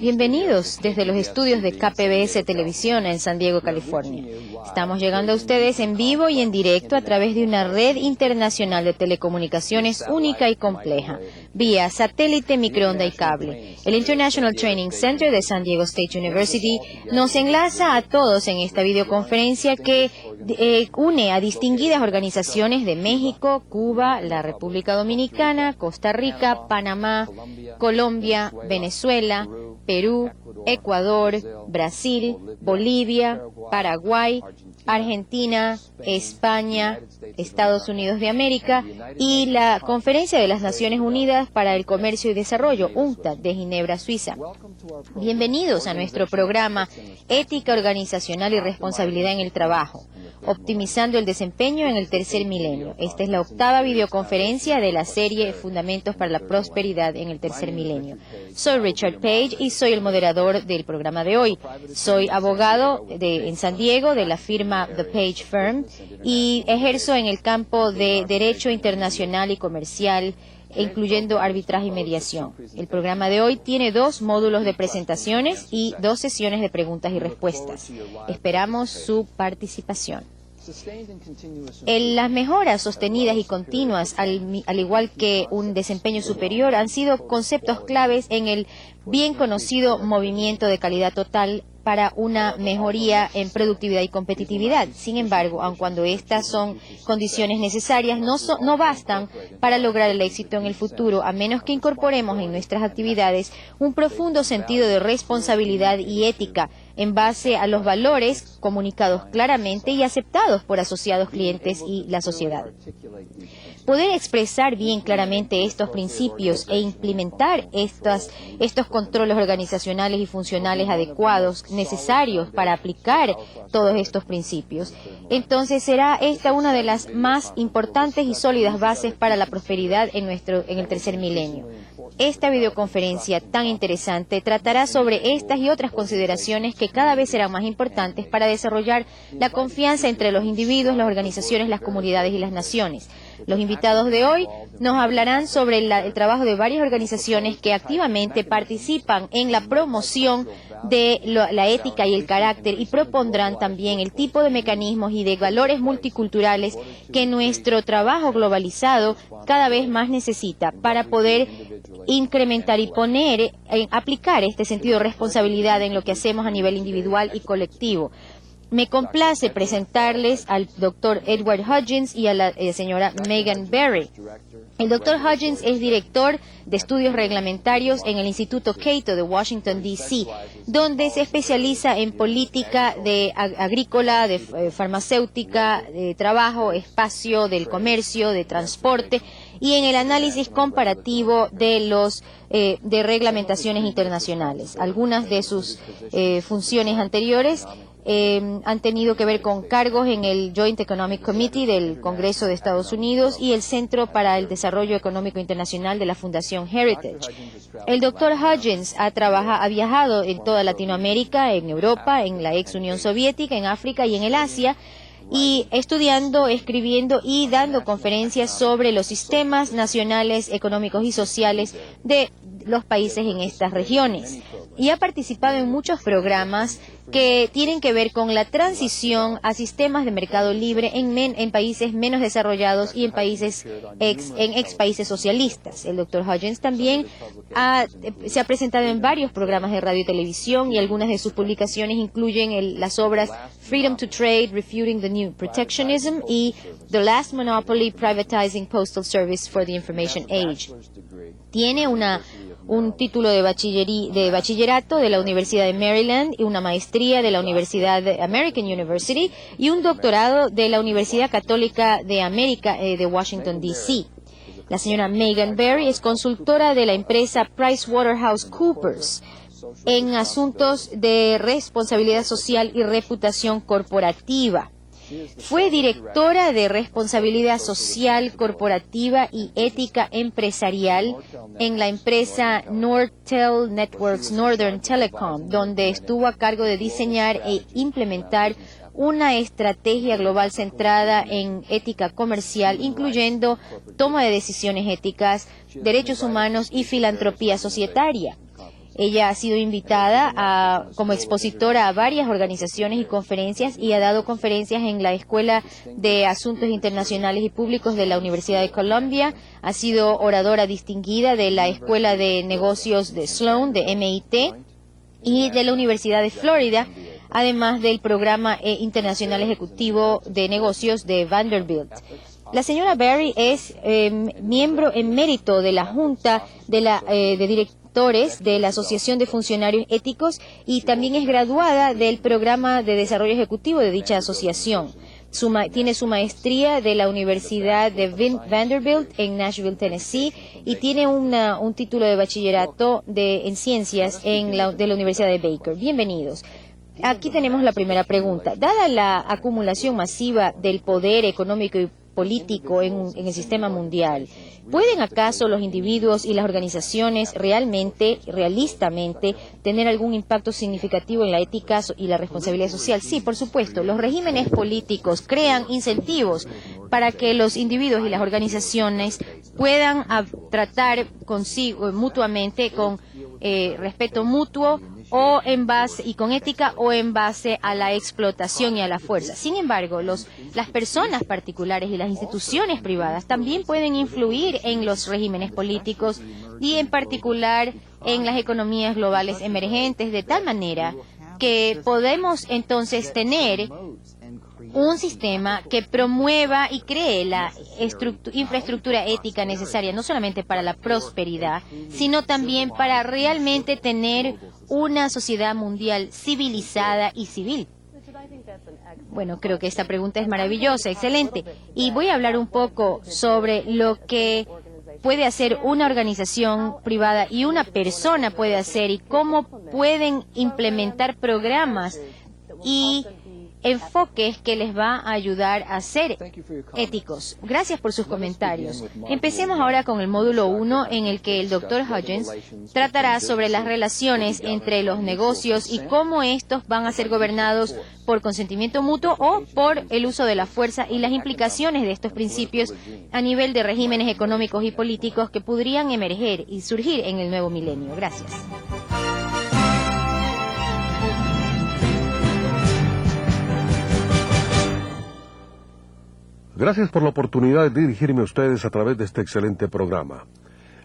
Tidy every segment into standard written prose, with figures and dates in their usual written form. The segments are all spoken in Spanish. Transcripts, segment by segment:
Bienvenidos desde los estudios de KPBS Televisión en San Diego, California. Estamos llegando a ustedes en vivo y en directo a través de una red internacional de telecomunicaciones única y compleja, vía satélite, microonda y cable. El International Training Center de San Diego State University nos enlaza a todos en esta videoconferencia que une a distinguidas organizaciones de México, Cuba, la República Dominicana, Costa Rica, Panamá, Colombia, Venezuela, Perú, Ecuador, Brasil, Bolivia, Paraguay, Argentina, España, Estados Unidos de América y la Conferencia de las Naciones Unidas para el Comercio y Desarrollo, UNCTAD, de Ginebra, Suiza. Bienvenidos a nuestro programa Ética Organizacional y Responsabilidad en el Trabajo, optimizando el desempeño en el tercer milenio. Esta es la octava videoconferencia de la serie Fundamentos para la Prosperidad en el tercer milenio. Soy Richard Page y soy el moderador del programa de hoy. Soy abogado en San Diego de la firma The Page Firm y ejerzo en el campo de Derecho Internacional y Comercial, incluyendo arbitraje y mediación. El programa de hoy tiene 2 módulos de presentaciones y 2 sesiones de preguntas y respuestas. Esperamos su participación. Las mejoras sostenidas y continuas, al igual que un desempeño superior, han sido conceptos claves en el bien conocido movimiento de calidad total para una mejoría en productividad y competitividad. Sin embargo, aun cuando estas son condiciones necesarias, no bastan para lograr el éxito en el futuro, a menos que incorporemos en nuestras actividades un profundo sentido de responsabilidad y ética en base a los valores comunicados claramente y aceptados por asociados, clientes y la sociedad. Poder expresar bien claramente estos principios e implementar estos controles organizacionales y funcionales adecuados necesarios para aplicar todos estos principios, entonces será esta una de las más importantes y sólidas bases para la prosperidad en el tercer milenio. Esta videoconferencia tan interesante tratará sobre estas y otras consideraciones que cada vez serán más importantes para desarrollar la confianza entre los individuos, las organizaciones, las comunidades y las naciones. Los invitados de hoy nos hablarán sobre el trabajo de varias organizaciones que activamente participan en la promoción de la ética y el carácter y propondrán también el tipo de mecanismos y de valores multiculturales que nuestro trabajo globalizado cada vez más necesita para poder incrementar y aplicar este sentido de responsabilidad en lo que hacemos a nivel individual y colectivo. Me complace presentarles al doctor Edward Hudgens y a la señora Megan Barry. El doctor Hudgens es director de estudios reglamentarios en el Instituto Cato de Washington, D.C., donde se especializa en política agrícola, de farmacéutica, de trabajo, espacio, del comercio, de transporte y en el análisis comparativo de reglamentaciones internacionales. Algunas de sus funciones anteriores han tenido que ver con cargos en el Joint Economic Committee del Congreso de Estados Unidos y el Centro para el Desarrollo Económico Internacional de la Fundación Heritage. El doctor Hudgens ha viajado en toda Latinoamérica, en Europa, en la ex Unión Soviética, en África y en el Asia, y estudiando, escribiendo y dando conferencias sobre los sistemas nacionales, económicos y sociales de los países en estas regiones. Y ha participado en muchos programas que tienen que ver con la transición a sistemas de mercado libre en países menos desarrollados y en ex países socialistas. El doctor Hudgens también se ha presentado en varios programas de radio y televisión y algunas de sus publicaciones incluyen las obras Freedom to Trade, Refuting the New Protectionism y The Last Monopoly, Privatizing Postal Service for the Information Age. Tiene un título de bachillerato de la Universidad de Maryland y una maestría de la Universidad de American University y un doctorado de la Universidad Católica de América de Washington, D.C. La señora Megan Barry es consultora de la empresa PricewaterhouseCoopers en asuntos de responsabilidad social y reputación corporativa. Fue directora de Responsabilidad Social Corporativa y Ética Empresarial en la empresa Nortel Networks Northern Telecom, donde estuvo a cargo de diseñar e implementar una estrategia global centrada en ética comercial, incluyendo toma de decisiones éticas, derechos humanos y filantropía societaria. Ella ha sido invitada como expositora a varias organizaciones y conferencias y ha dado conferencias en la Escuela de Asuntos Internacionales y Públicos de la Universidad de Columbia. Ha sido oradora distinguida de la Escuela de Negocios de Sloan, de MIT, y de la Universidad de Florida, además del Programa Internacional Ejecutivo de Negocios de Vanderbilt. La señora Berry es miembro emérito de la Junta de Directores de la Asociación de Funcionarios Éticos y también es graduada del Programa de Desarrollo Ejecutivo de dicha asociación. Tiene su maestría de la Universidad de Vanderbilt en Nashville, Tennessee, y tiene un título de bachillerato en ciencias de la Universidad de Baker. Bienvenidos. Aquí tenemos la primera pregunta. Dada la acumulación masiva del poder económico y político en el sistema mundial, ¿pueden acaso los individuos y las organizaciones realistamente, tener algún impacto significativo en la ética y la responsabilidad social? Sí, por supuesto. Los regímenes políticos crean incentivos para que los individuos y las organizaciones puedan tratar consigo mutuamente con respeto mutuo o en base y con ética o en base a la explotación y a la fuerza. Sin embargo, las personas particulares y las instituciones privadas también pueden influir en los regímenes políticos y en particular en las economías globales emergentes, de tal manera que podemos entonces tener un sistema que promueva y cree la infraestructura ética necesaria, no solamente para la prosperidad, sino también para realmente tener una sociedad mundial civilizada y civil. Bueno, creo que esta pregunta es maravillosa, excelente. Y voy a hablar un poco sobre lo que puede hacer una organización privada y una persona puede hacer y cómo pueden implementar programas y enfoques que les va a ayudar a ser éticos. Gracias por sus comentarios. Empecemos ahora con el módulo 1, en el que el Dr. Hudgens tratará sobre las relaciones entre los negocios y cómo estos van a ser gobernados por consentimiento mutuo o por el uso de la fuerza y las implicaciones de estos principios a nivel de regímenes económicos y políticos que podrían emerger y surgir en el nuevo milenio. Gracias. Gracias por la oportunidad de dirigirme a ustedes a través de este excelente programa.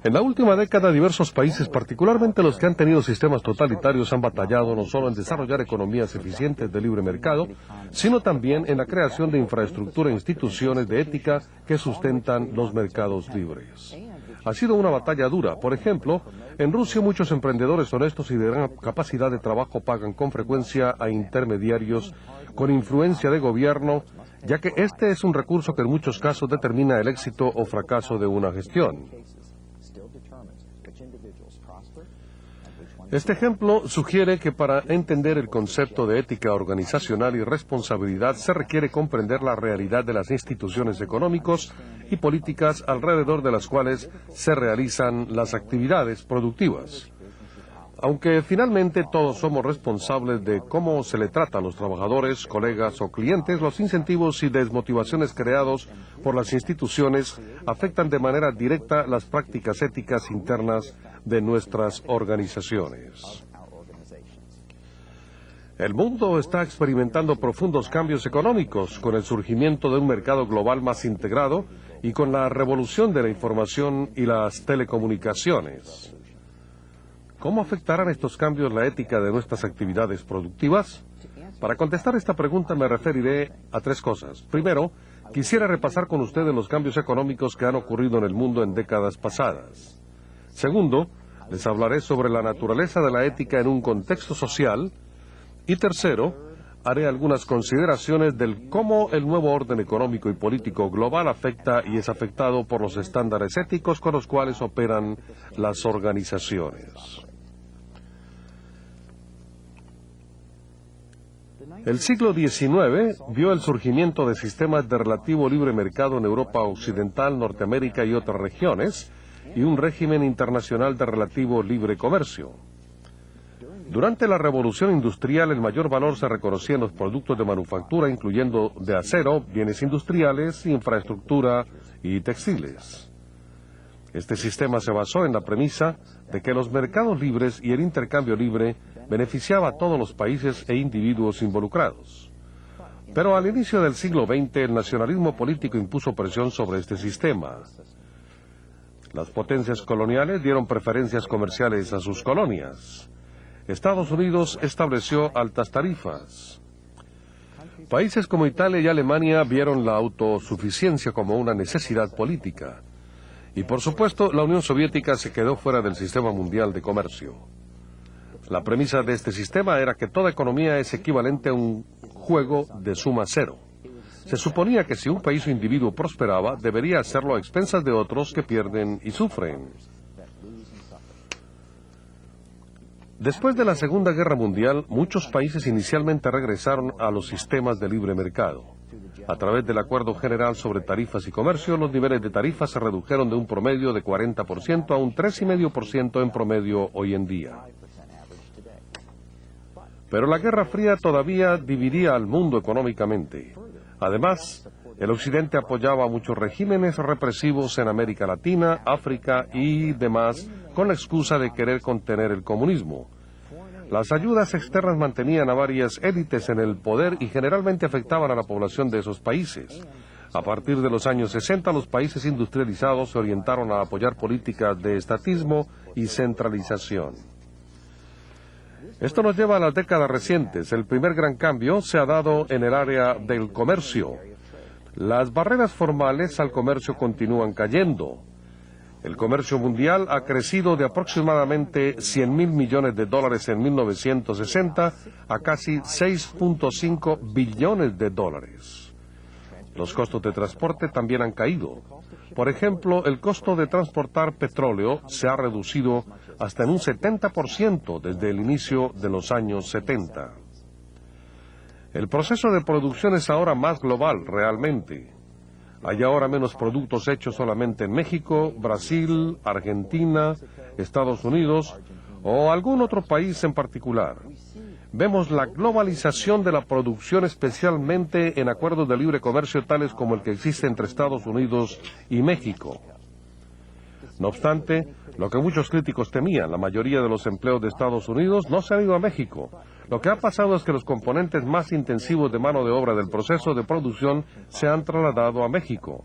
En la última década, diversos países, particularmente los que han tenido sistemas totalitarios, han batallado no solo en desarrollar economías eficientes de libre mercado, sino también en la creación de infraestructura e instituciones de ética que sustentan los mercados libres. Ha sido una batalla dura. Por ejemplo, en Rusia muchos emprendedores honestos y de gran capacidad de trabajo pagan con frecuencia a intermediarios con influencia de gobierno, ya que este es un recurso que en muchos casos determina el éxito o fracaso de una gestión. Este ejemplo sugiere que para entender el concepto de ética organizacional y responsabilidad se requiere comprender la realidad de las instituciones económicas y políticas alrededor de las cuales se realizan las actividades productivas. Aunque finalmente todos somos responsables de cómo se le trata a los trabajadores, colegas o clientes, los incentivos y desmotivaciones creados por las instituciones afectan de manera directa las prácticas éticas internas de nuestras organizaciones. El mundo está experimentando profundos cambios económicos con el surgimiento de un mercado global más integrado y con la revolución de la información y las telecomunicaciones. ¿Cómo afectarán estos cambios la ética de nuestras actividades productivas? Para contestar esta pregunta me referiré a tres cosas. Primero, quisiera repasar con ustedes los cambios económicos que han ocurrido en el mundo en décadas pasadas. Segundo, les hablaré sobre la naturaleza de la ética en un contexto social. Y tercero, haré algunas consideraciones del cómo el nuevo orden económico y político global afecta y es afectado por los estándares éticos con los cuales operan las organizaciones. El siglo XIX vio el surgimiento de sistemas de relativo libre mercado en Europa Occidental, Norteamérica y otras regiones, y un régimen internacional de relativo libre comercio. Durante la Revolución Industrial, el mayor valor se reconocía en los productos de manufactura, incluyendo de acero, bienes industriales, infraestructura y textiles. Este sistema se basó en la premisa de que los mercados libres y el intercambio libre beneficiaba a todos los países e individuos involucrados. Pero al inicio del siglo XX, el nacionalismo político impuso presión sobre este sistema. Las potencias coloniales dieron preferencias comerciales a sus colonias. Estados Unidos estableció altas tarifas. Países como Italia y Alemania vieron la autosuficiencia como una necesidad política. Y por supuesto, la Unión Soviética se quedó fuera del sistema mundial de comercio. La premisa de este sistema era que toda economía es equivalente a un juego de suma cero. Se suponía que si un país o individuo prosperaba, debería hacerlo a expensas de otros que pierden y sufren. Después de la Segunda Guerra Mundial, muchos países inicialmente regresaron a los sistemas de libre mercado. A través del Acuerdo General sobre Tarifas y Comercio, los niveles de tarifas se redujeron de un promedio de 40% a un 3,5% en promedio hoy en día. Pero la Guerra Fría todavía dividía al mundo económicamente. Además, el Occidente apoyaba a muchos regímenes represivos en América Latina, África y demás, con la excusa de querer contener el comunismo. Las ayudas externas mantenían a varias élites en el poder y generalmente afectaban a la población de esos países. A partir de los años 60, los países industrializados se orientaron a apoyar políticas de estatismo y centralización. Esto nos lleva a las décadas recientes. El primer gran cambio se ha dado en el área del comercio. Las barreras formales al comercio continúan cayendo. El comercio mundial ha crecido de aproximadamente $100,000 millones en 1960 a casi $6.5 billones. Los costos de transporte también han caído. Por ejemplo, el costo de transportar petróleo se ha reducido hasta en un 70% desde el inicio de los años 70. El proceso de producción es ahora más global, realmente. Hay ahora menos productos hechos solamente en México, Brasil, Argentina, Estados Unidos o algún otro país en particular. Vemos la globalización de la producción, especialmente en acuerdos de libre comercio tales como el que existe entre Estados Unidos y México. No obstante, lo que muchos críticos temían, la mayoría de los empleos de Estados Unidos no se han ido a México. Lo que ha pasado es que los componentes más intensivos de mano de obra del proceso de producción se han trasladado a México.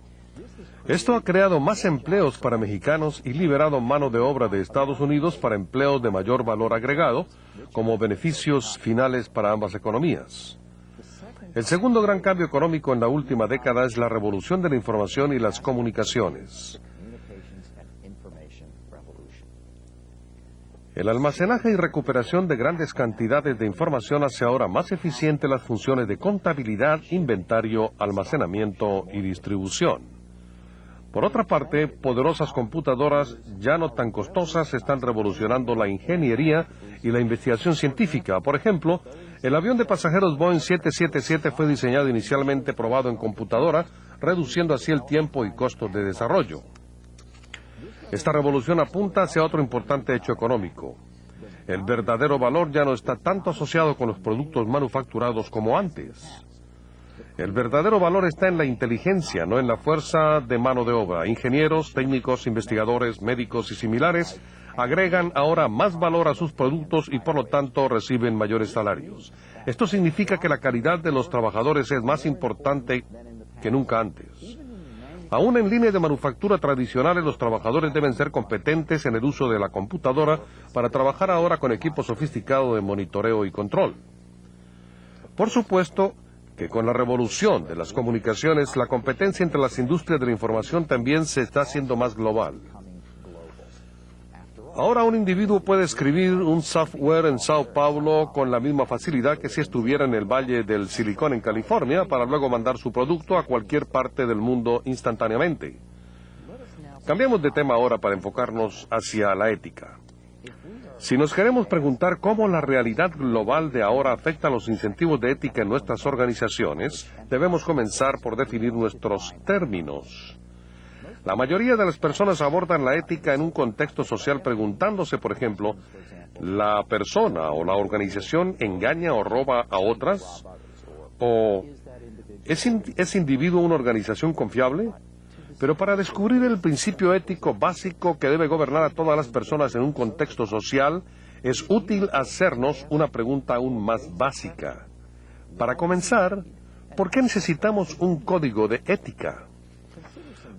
Esto ha creado más empleos para mexicanos y liberado mano de obra de Estados Unidos para empleos de mayor valor agregado, como beneficios finales para ambas economías. El segundo gran cambio económico en la última década es la revolución de la información y las comunicaciones. El almacenaje y recuperación de grandes cantidades de información hace ahora más eficiente las funciones de contabilidad, inventario, almacenamiento y distribución. Por otra parte, poderosas computadoras ya no tan costosas están revolucionando la ingeniería y la investigación científica. Por ejemplo, el avión de pasajeros Boeing 777 fue diseñado inicialmente probado en computadora, reduciendo así el tiempo y costos de desarrollo. Esta revolución apunta hacia otro importante hecho económico. El verdadero valor ya no está tanto asociado con los productos manufacturados como antes. El verdadero valor está en la inteligencia, no en la fuerza de mano de obra. Ingenieros, técnicos, investigadores, médicos y similares agregan ahora más valor a sus productos y por lo tanto reciben mayores salarios. Esto significa que la calidad de los trabajadores es más importante que nunca antes. Aún en líneas de manufactura tradicionales, los trabajadores deben ser competentes en el uso de la computadora para trabajar ahora con equipos sofisticados de monitoreo y control. Por supuesto que con la revolución de las comunicaciones, la competencia entre las industrias de la información también se está haciendo más global. Ahora un individuo puede escribir un software en Sao Paulo con la misma facilidad que si estuviera en el Valle del Silicón en California, para luego mandar su producto a cualquier parte del mundo instantáneamente. Cambiemos de tema ahora para enfocarnos hacia la ética. Si nos queremos preguntar cómo la realidad global de ahora afecta a los incentivos de ética en nuestras organizaciones, debemos comenzar por definir nuestros términos. La mayoría de las personas abordan la ética en un contexto social preguntándose, por ejemplo, ¿la persona o la organización engaña o roba a otras? ¿O ¿es individuo una organización confiable? Pero para descubrir el principio ético básico que debe gobernar a todas las personas en un contexto social, es útil hacernos una pregunta aún más básica. Para comenzar, ¿por qué necesitamos un código de ética?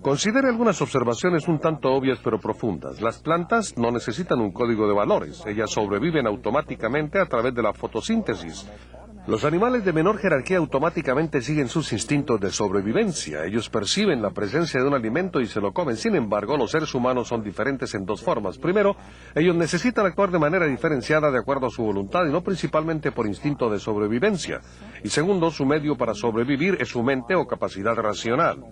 Considere algunas observaciones un tanto obvias pero profundas. Las plantas no necesitan un código de valores. Ellas sobreviven automáticamente a través de la fotosíntesis. Los animales de menor jerarquía automáticamente siguen sus instintos de sobrevivencia. Ellos perciben la presencia de un alimento y se lo comen. Sin embargo, los seres humanos son diferentes en dos formas. Primero, ellos necesitan actuar de manera diferenciada de acuerdo a su voluntad y no principalmente por instinto de sobrevivencia. Y segundo, su medio para sobrevivir es su mente o capacidad racional.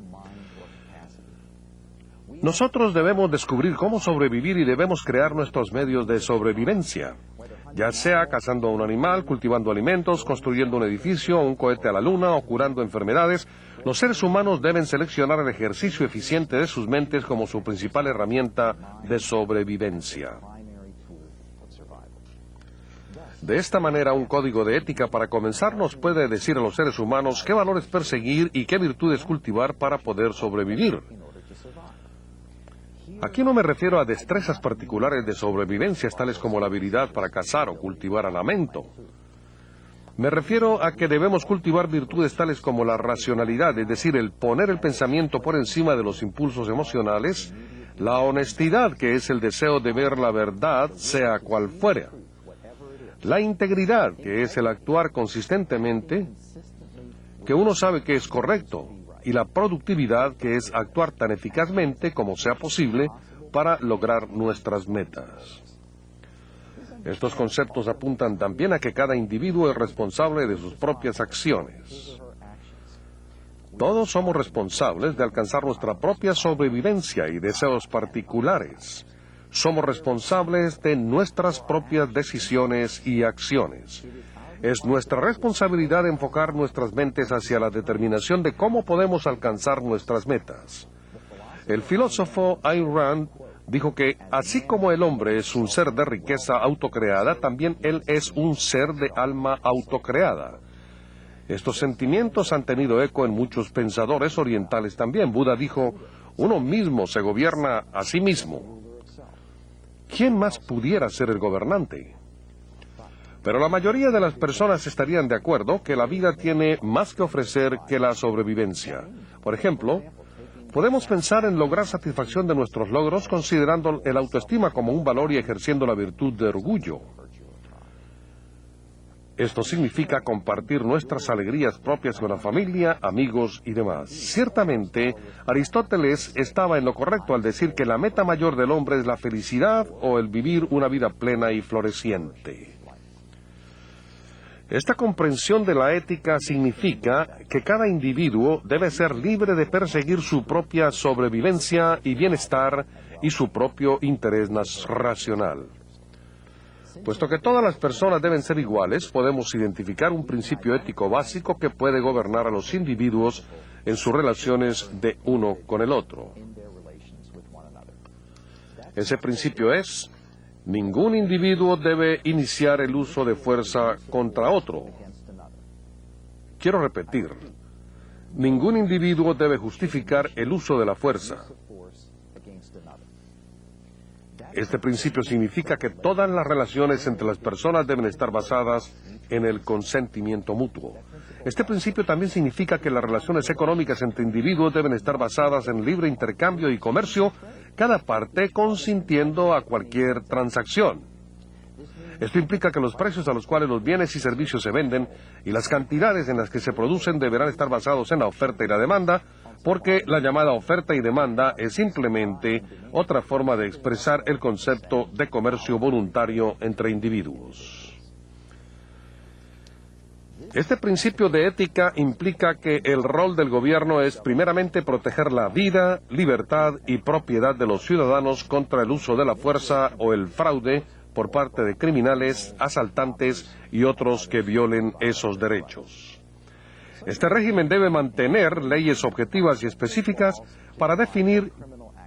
Nosotros debemos descubrir cómo sobrevivir y debemos crear nuestros medios de sobrevivencia. Ya sea cazando a un animal, cultivando alimentos, construyendo un edificio, un cohete a la luna o curando enfermedades, los seres humanos deben seleccionar el ejercicio eficiente de sus mentes como su principal herramienta de sobrevivencia. De esta manera, un código de ética para comenzar nos puede decir a los seres humanos qué valores perseguir y qué virtudes cultivar para poder sobrevivir. Aquí no me refiero a destrezas particulares de sobrevivencia, tales como la habilidad para cazar o cultivar armamento. Me refiero a que debemos cultivar virtudes tales como la racionalidad, es decir, el poner el pensamiento por encima de los impulsos emocionales, la honestidad, que es el deseo de ver la verdad, sea cual fuera, la integridad, que es el actuar consistentemente, que uno sabe que es correcto, y la productividad, que es actuar tan eficazmente como sea posible para lograr nuestras metas. Estos conceptos apuntan también a que cada individuo es responsable de sus propias acciones. Todos somos responsables de alcanzar nuestra propia sobrevivencia y deseos particulares. Somos responsables de nuestras propias decisiones y acciones. Es nuestra responsabilidad enfocar nuestras mentes hacia la determinación de cómo podemos alcanzar nuestras metas. El filósofo Ayn Rand dijo que, así como el hombre es un ser de riqueza autocreada, también él es un ser de alma autocreada. Estos sentimientos han tenido eco en muchos pensadores orientales también. Buda dijo, uno mismo se gobierna a sí mismo. ¿Quién más pudiera ser el gobernante? Pero la mayoría de las personas estarían de acuerdo que la vida tiene más que ofrecer que la sobrevivencia. Por ejemplo, podemos pensar en lograr satisfacción de nuestros logros considerando el autoestima como un valor y ejerciendo la virtud de orgullo. Esto significa compartir nuestras alegrías propias con la familia, amigos y demás. Ciertamente, Aristóteles estaba en lo correcto al decir que la meta mayor del hombre es la felicidad o el vivir una vida plena y floreciente. Esta comprensión de la ética significa que cada individuo debe ser libre de perseguir su propia sobrevivencia y bienestar y su propio interés racional. Puesto que todas las personas deben ser iguales, podemos identificar un principio ético básico que puede gobernar a los individuos en sus relaciones de uno con el otro. Ese principio es: ningún individuo debe iniciar el uso de fuerza contra otro. Quiero repetir, ningún individuo debe justificar el uso de la fuerza. Este principio significa que todas las relaciones entre las personas deben estar basadas en el consentimiento mutuo. Este principio también significa que las relaciones económicas entre individuos deben estar basadas en libre intercambio y comercio, cada parte consintiendo a cualquier transacción. Esto implica que los precios a los cuales los bienes y servicios se venden y las cantidades en las que se producen deberán estar basados en la oferta y la demanda, porque la llamada oferta y demanda es simplemente otra forma de expresar el concepto de comercio voluntario entre individuos. Este principio de ética implica que el rol del gobierno es primeramente proteger la vida, libertad y propiedad de los ciudadanos contra el uso de la fuerza o el fraude por parte de criminales, asaltantes y otros que violen esos derechos. Este régimen debe mantener leyes objetivas y específicas para definir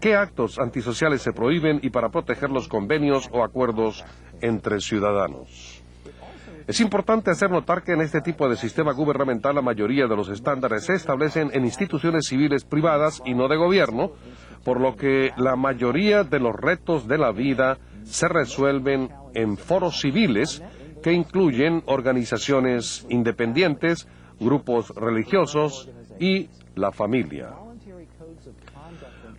qué actos antisociales se prohíben y para proteger los convenios o acuerdos entre ciudadanos. Es importante hacer notar que en este tipo de sistema gubernamental la mayoría de los estándares se establecen en instituciones civiles privadas y no de gobierno, por lo que la mayoría de los retos de la vida se resuelven en foros civiles que incluyen organizaciones independientes, grupos religiosos y la familia.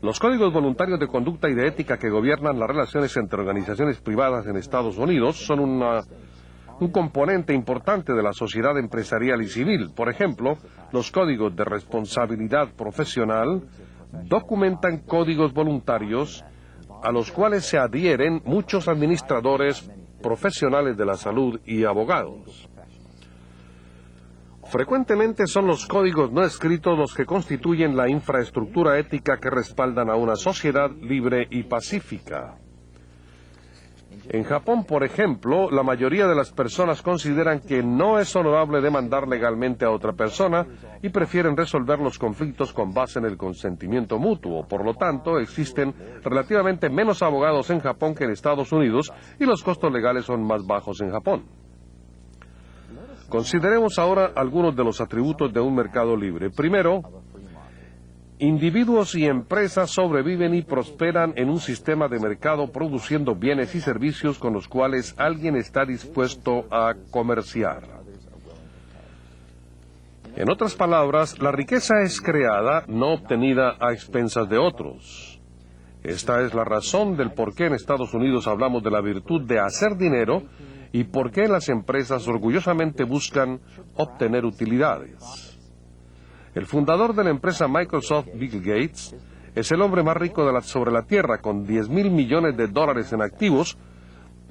Los códigos voluntarios de conducta y de ética que gobiernan las relaciones entre organizaciones privadas en Estados Unidos son un componente importante de la sociedad empresarial y civil. Por ejemplo, los códigos de responsabilidad profesional documentan códigos voluntarios a los cuales se adhieren muchos administradores, profesionales de la salud y abogados. Frecuentemente son los códigos no escritos los que constituyen la infraestructura ética que respaldan a una sociedad libre y pacífica. En Japón, por ejemplo, la mayoría de las personas consideran que no es honorable demandar legalmente a otra persona y prefieren resolver los conflictos con base en el consentimiento mutuo. Por lo tanto, existen relativamente menos abogados en Japón que en Estados Unidos y los costos legales son más bajos en Japón. Consideremos ahora algunos de los atributos de un mercado libre. Primero, individuos y empresas sobreviven y prosperan en un sistema de mercado produciendo bienes y servicios con los cuales alguien está dispuesto a comerciar. En otras palabras, la riqueza es creada, no obtenida a expensas de otros. Esta es la razón del por qué en Estados Unidos hablamos de la virtud de hacer dinero y por qué las empresas orgullosamente buscan obtener utilidades. El fundador de la empresa Microsoft, Bill Gates, es el hombre más rico sobre la Tierra, con 10.000 millones de dólares en activos,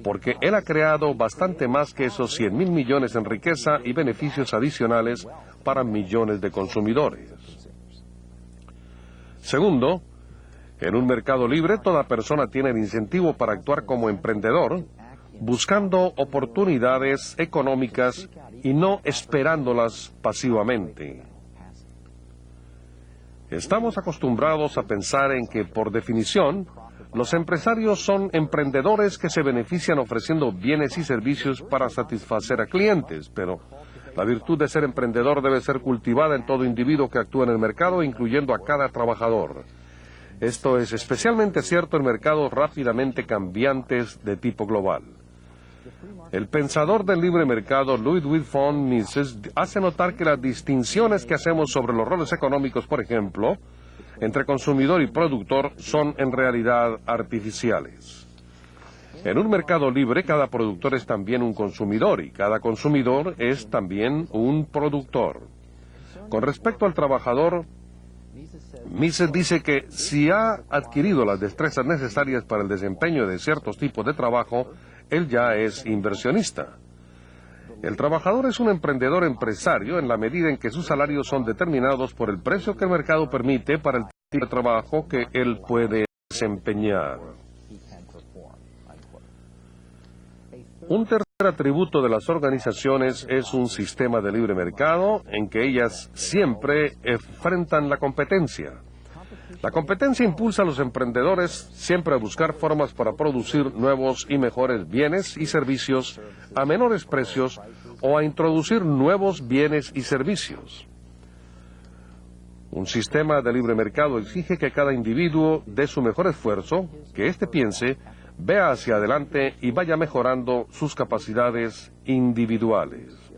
porque él ha creado bastante más que esos 100.000 millones en riqueza y beneficios adicionales para millones de consumidores. Segundo, en un mercado libre, toda persona tiene el incentivo para actuar como emprendedor, buscando oportunidades económicas y no esperándolas pasivamente. Estamos acostumbrados a pensar en que, por definición, los empresarios son emprendedores que se benefician ofreciendo bienes y servicios para satisfacer a clientes, pero la virtud de ser emprendedor debe ser cultivada en todo individuo que actúa en el mercado, incluyendo a cada trabajador. Esto es especialmente cierto en mercados rápidamente cambiantes de tipo global. El pensador del libre mercado Ludwig von Mises hace notar que las distinciones que hacemos sobre los roles económicos, por ejemplo, entre consumidor y productor, son en realidad artificiales. En un mercado libre, cada productor es también un consumidor y cada consumidor es también un productor. Con respecto al trabajador, Mises dice que si ha adquirido las destrezas necesarias para el desempeño de ciertos tipos de trabajo, él ya es inversionista. El trabajador es un emprendedor empresario en la medida en que sus salarios son determinados por el precio que el mercado permite para el tipo de trabajo que él puede desempeñar. Un tercer atributo de las organizaciones es un sistema de libre mercado en que ellas siempre enfrentan la competencia. La competencia impulsa a los emprendedores siempre a buscar formas para producir nuevos y mejores bienes y servicios a menores precios o a introducir nuevos bienes y servicios. Un sistema de libre mercado exige que cada individuo dé su mejor esfuerzo, que éste piense, vea hacia adelante y vaya mejorando sus capacidades individuales.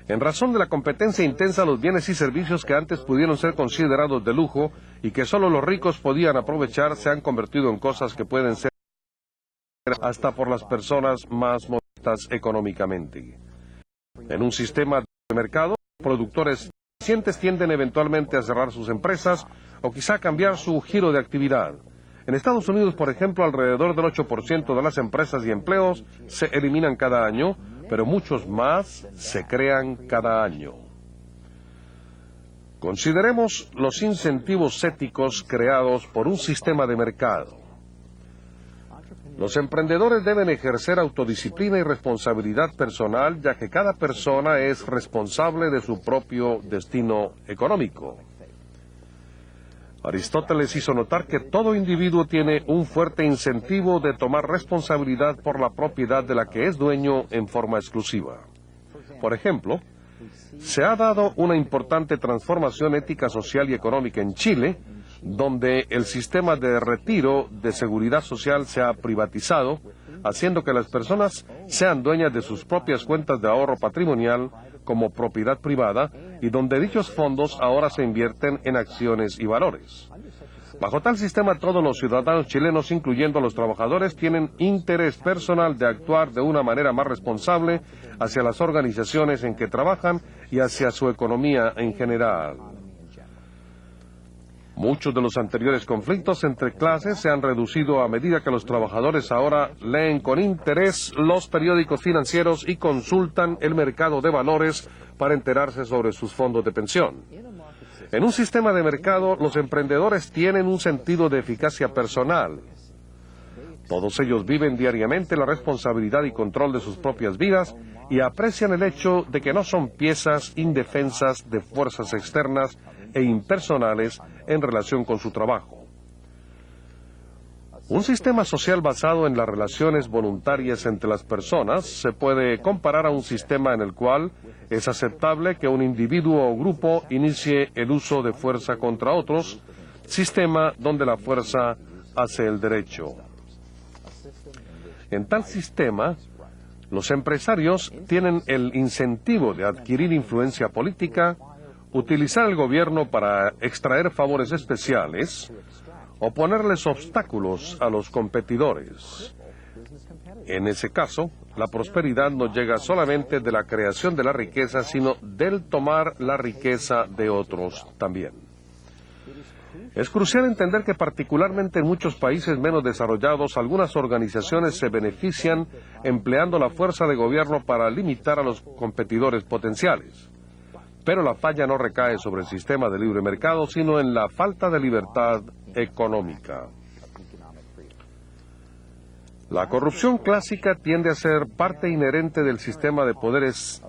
En razón de la competencia intensa, los bienes y servicios que antes pudieron ser considerados de lujo y que solo los ricos podían aprovechar se han convertido en cosas que pueden ser hasta por las personas más modestas económicamente. En un sistema de mercado, productores eficientes tienden eventualmente a cerrar sus empresas o quizá cambiar su giro de actividad. En Estados Unidos, por ejemplo, alrededor del 8% de las empresas y empleos se eliminan cada año, pero muchos más se crean cada año. Consideremos los incentivos éticos creados por un sistema de mercado. Los emprendedores deben ejercer autodisciplina y responsabilidad personal, ya que cada persona es responsable de su propio destino económico. Aristóteles hizo notar que todo individuo tiene un fuerte incentivo de tomar responsabilidad por la propiedad de la que es dueño en forma exclusiva. Por ejemplo, se ha dado una importante transformación ética, social y económica en Chile, donde el sistema de retiro de seguridad social se ha privatizado, haciendo que las personas sean dueñas de sus propias cuentas de ahorro patrimonial como propiedad privada y donde dichos fondos ahora se invierten en acciones y valores. Bajo tal sistema, todos los ciudadanos chilenos, incluyendo a los trabajadores, tienen interés personal de actuar de una manera más responsable hacia las organizaciones en que trabajan y hacia su economía en general. Muchos de los anteriores conflictos entre clases se han reducido a medida que los trabajadores ahora leen con interés los periódicos financieros y consultan el mercado de valores para enterarse sobre sus fondos de pensión. En un sistema de mercado, los emprendedores tienen un sentido de eficacia personal. Todos ellos viven diariamente la responsabilidad y control de sus propias vidas y aprecian el hecho de que no son piezas indefensas de fuerzas externas e impersonales en relación con su trabajo. Un sistema social basado en las relaciones voluntarias entre las personas se puede comparar a un sistema en el cual es aceptable que un individuo o grupo inicie el uso de fuerza contra otros, sistema donde la fuerza hace el derecho. En tal sistema, los empresarios tienen el incentivo de adquirir influencia política, utilizar el gobierno para extraer favores especiales o ponerles obstáculos a los competidores. En ese caso, la prosperidad no llega solamente de la creación de la riqueza, sino del tomar la riqueza de otros también. Es crucial entender que particularmente en muchos países menos desarrollados, algunas organizaciones se benefician empleando la fuerza de gobierno para limitar a los competidores potenciales. Pero la falla no recae sobre el sistema de libre mercado, sino en la falta de libertad económica. La corrupción clásica tiende a ser parte inherente del sistema de poderes